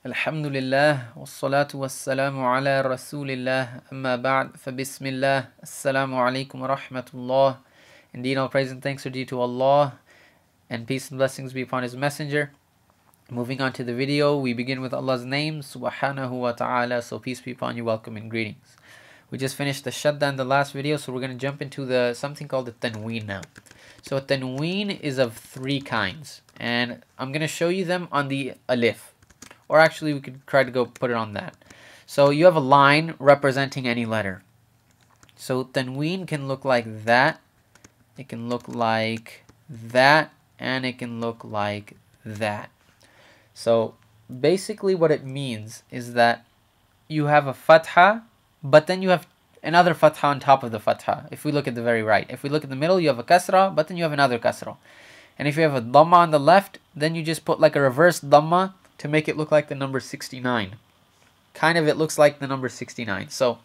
Alhamdulillah, wassalatu wassalamu ala rasulillah, amma ba'd, fa bismillah, assalamu alaikum wa rahmatullah. Indeed, all praise and thanks are due to Allah, and peace and blessings be upon His Messenger. Moving on to the video, we begin with Allah's name, subhanahu wa ta'ala, so peace be upon you, welcome and greetings. We just finished the shadda in the last video, so we're going to jump into something called the Tanween now. So a Tanween is of three kinds, and I'm going to show you them on the alif. Or actually, we could try to go put it on that. So you have a line representing any letter. So Tanween can look like that, it can look like that, and it can look like that. So basically what it means is that you have a fatha, but then you have another fatha on top of the fatha. If we look at the very right. If we look at the middle, you have a kasra, but then you have another kasra. And if you have a dhamma on the left, then you just put like a reverse dhamma to make it look like the number 69. Kind of it looks like the number 69. So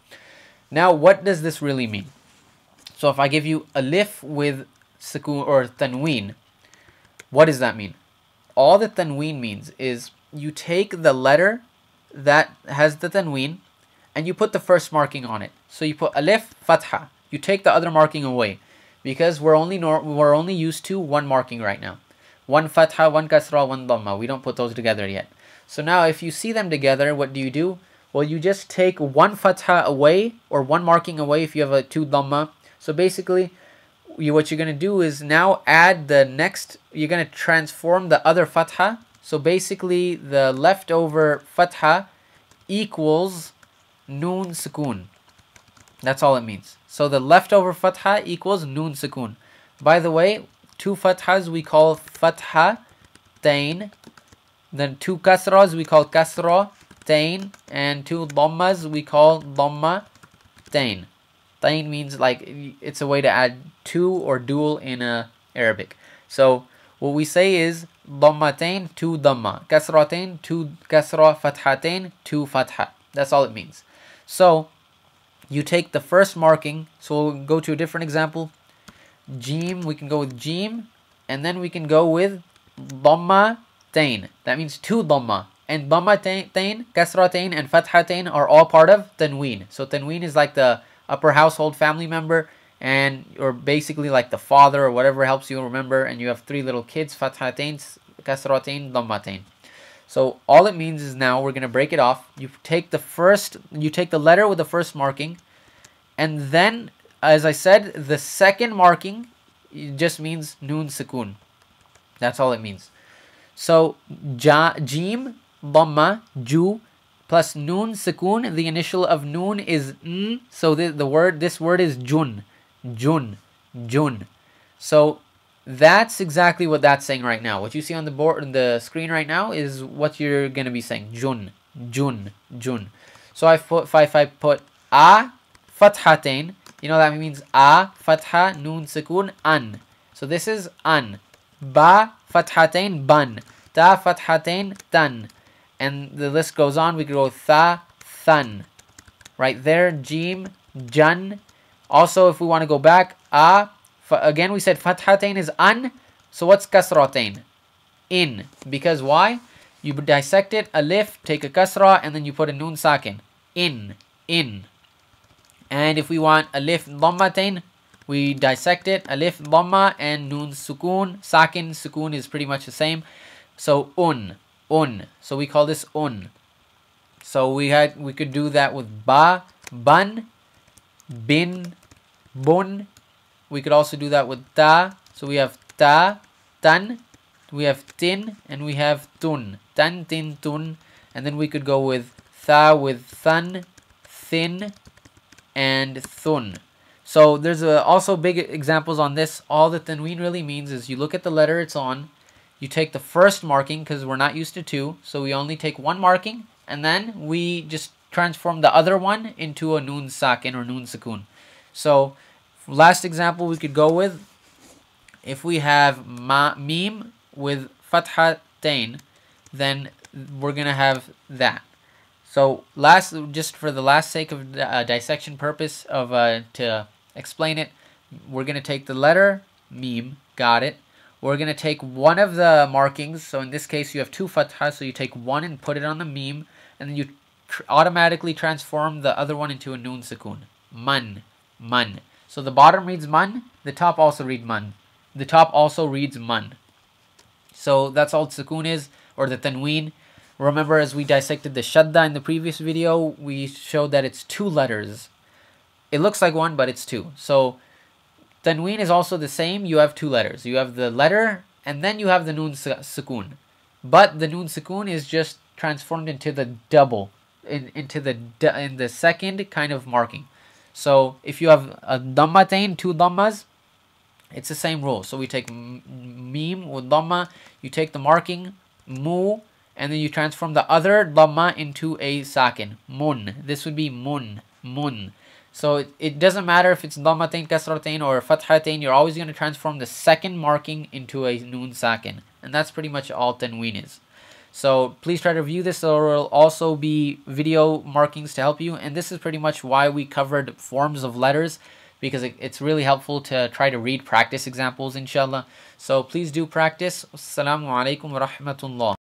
now what does this really mean? So if I give you alif with sukun or tanween, what does that mean? All that tanween means is you take the letter that has the tanween and you put the first marking on it. So you put alif, fatha. You take the other marking away because we're only used to one marking right now. One fatha, one kasra, one dhamma. We don't put those together yet. So now if you see them together, what do? Well, you just take one fatha away or one marking away if you have a two dhamma. So basically, what you're going to do is now add the next, you're going to transform the other fatha. So basically, the leftover fatha equals noon sukun. That's all it means. So the leftover fatha equals noon sukun. By the way, two fathas we call fatha tain, then two kasras we call kasra tain, and two dhammas we call dhamma tain. Tain means like it's a way to add two or dual in Arabic. So what we say is dhamma tain, two dhamma, kasra tain, two kasra, fatha tain, two fatha. That's all it means. So you take the first marking. So we'll go to a different example. Jim, we can go with jim, and then we can go with dhamma tain. That means two dhamma. And dhamma tain, kasra tain, and fatha tain are all part of tanween. So tanween is like the upper household family member, and or basically like the father or whatever helps you remember. And you have three little kids: fatha tain, kasra tain, dhamma tain. So all it means is now we're gonna break it off. You take the letter with the first marking, and then, as I said, the second marking just means noon sukun. That's all it means. So jim dhamma ju plus noon sukun. The initial of noon is n. So this word is jun. So that's exactly what that's saying right now. What you see on the board, on the screen right now, is what you're gonna be saying. Jun. So if I put a fathatain, you know that means a fatha noon sukun an. So this is an. Ba fathatain ban. Ta fathatain tan. And the list goes on. We could go tha than. Right there, jim jan. Also, if we want to go back, again we said fathatain is an. So what's kasratain? In. Because why? You dissect it, alif, take a kasra, and then you put a noon sakin. In. And if we want alif dhammatain, we dissect it, alif dhamma and noon sukun. Sakin, sukun is pretty much the same. So un. So we call this un. So we could do that with ba, ban, bin, bun. We could also do that with ta. So we have ta, tan, we have tin, and we have tun. Tan, tin, tun. And then we could go with tha with thun, thin, and thun. So there's also big examples on this. All that tanween really means is you look at the letter it's on, you take the first marking, because we're not used to two, so we only take one marking, and then we just transform the other one into a noon sakin or noon sukun. So last example we could go with, if we have mim with fatha tain, then we're gonna have that. So just for the last sake of dissection purpose of to explain it, we're gonna take the letter mim, got it. we're going to take one of the markings. So in this case, you have two fatha, so you take one and put it on the meme, and then you automatically transform the other one into a noon sukun. Man, man. So the bottom reads man, the top also reads man. The top also reads man. So that's all sukun is, or the tanween. Remember, as we dissected the shadda in the previous video, we showed that it's two letters. It looks like one, but it's two. So tanween is also the same. You have two letters. You have the letter, and then you have the noon sukun. But the noon sukun is just transformed into the double, in the second kind of marking. So if you have a dhammatain, two dhammas, it's the same rule. So we take meme with dhamma, you take the marking mu, and then you transform the other dhamma into a sakin, mun. This would be mun, mun. So it doesn't matter if it's dhammatain, kasratain, or fathatain. You're always going to transform the second marking into a noon sakin, and that's pretty much all tanween is. So please try to review this. There will also be video markings to help you, and this is pretty much why we covered forms of letters, because it's really helpful to try to read practice examples, inshallah. So please do practice. Assalamu alaikum wa rahmatullah.